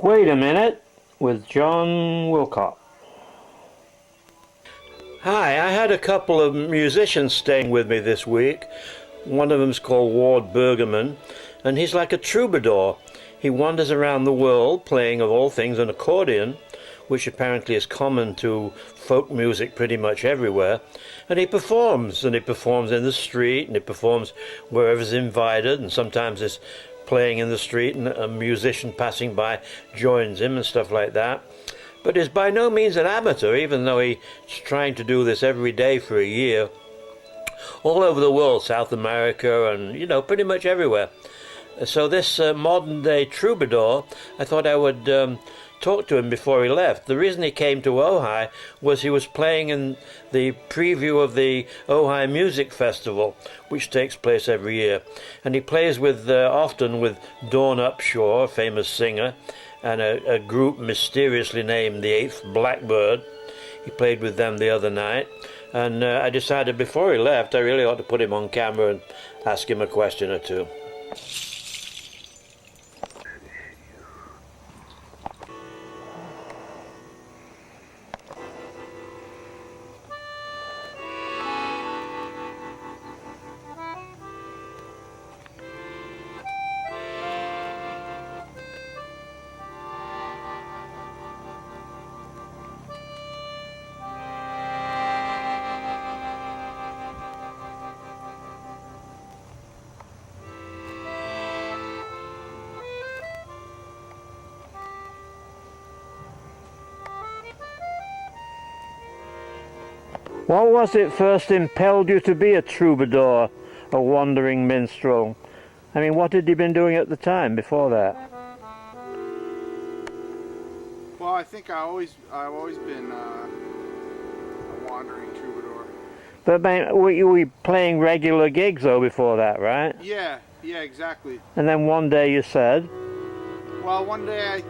Wait a Minute with John Wilcock. Hi, I had a couple of musicians staying with me this week. One of them's called Ward-Bergeman, and he's like a troubadour. He wanders around the world playing, of all things, an accordion, which apparently is common to folk music pretty much everywhere. And he performs in the street, and he performs wherever's invited, and sometimes he's playing in the street and a musician passing by joins him and stuff like that. But he's by no means an amateur, even though he's trying to do this every day for a year, all over the world, South America and, pretty much everywhere. So this modern-day troubadour, I thought I would talk to him before he left. The reason he came to Ojai was he was playing in the preview of the Ojai Music Festival, which takes place every year. And he plays often with Dawn Upshaw, a famous singer, and a group mysteriously named the Eighth Blackbird. He played with them the other night. And I decided before he left, I really ought to put him on camera and ask him a question or two. What was it first impelled you to be a troubadour, a wandering minstrel? I mean, what had you been doing at the time before that? Well, I think I've always been a wandering troubadour. But man, were you playing regular gigs though before that, right? Yeah, exactly. And then one day you said? Well, one day I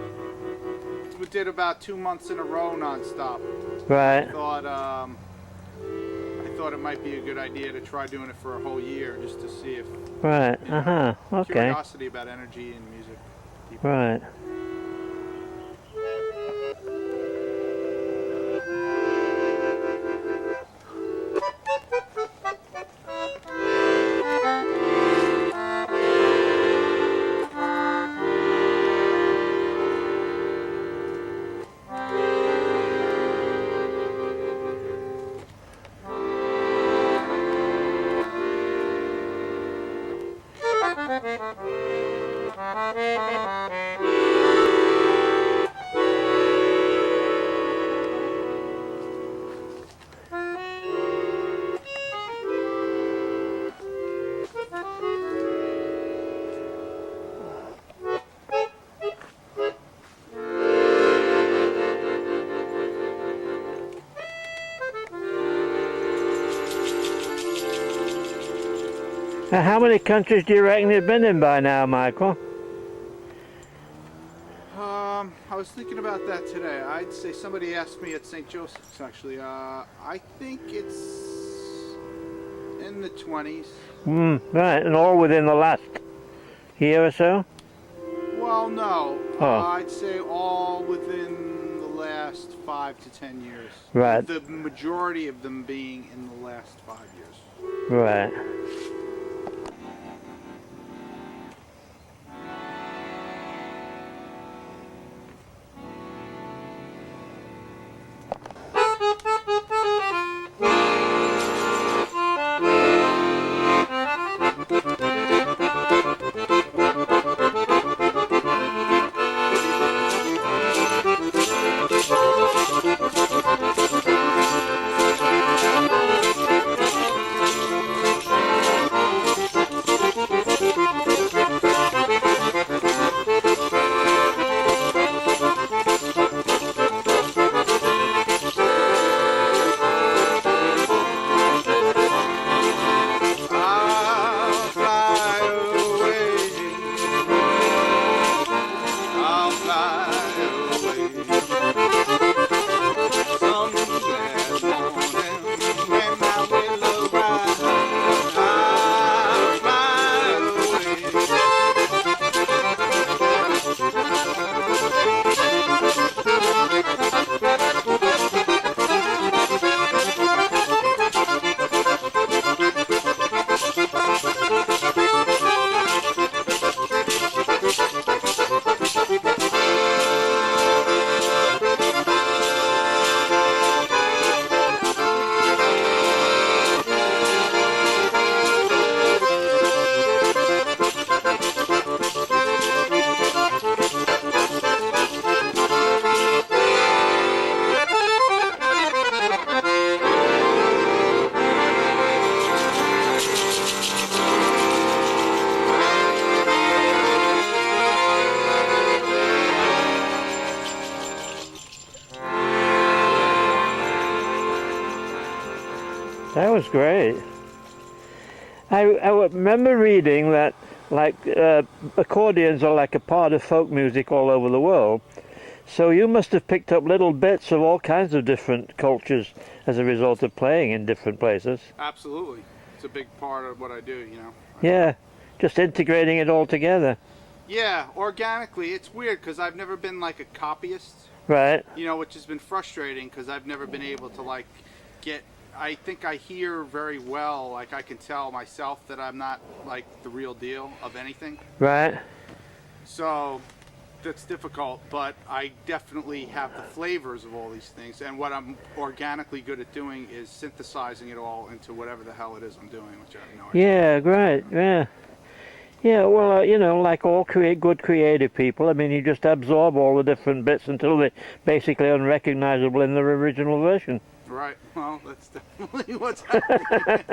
did about 2 months in a row non-stop. Right. I thought it might be a good idea to try doing it for a whole year just to see if... Right, okay. Curiosity about energy and music. Right. Now, how many countries do you reckon you've been in by now, Michael? I was thinking about that today. I'd say somebody asked me at St. Joseph's, actually. I think it's in the 20s. Right, and all within the last year or so? Well, no. Oh. I'd say all within the last 5 to 10 years. Right. The majority of them being in the last 5 years. Right. That was great. I remember reading that like accordions are like a part of folk music all over the world. So you must have picked up little bits of all kinds of different cultures as a result of playing in different places. Absolutely. It's a big part of what I do, you know. Yeah, just integrating it all together. Yeah, organically. It's weird because I've never been like a copyist, Right. you know, which has been frustrating because I've never been able to like get. I think I hear very well, like I can tell myself that I'm not like the real deal of anything. Right. So that's difficult, but I definitely have the flavors of all these things. And what I'm organically good at doing is synthesizing it all into whatever the hell it is I'm doing, which I have no idea. Yeah, great. Yeah. Yeah, well, you know, like all good creative people, I mean, you just absorb all the different bits until they're basically unrecognizable in their original version. Right. Well, that's definitely what's happening.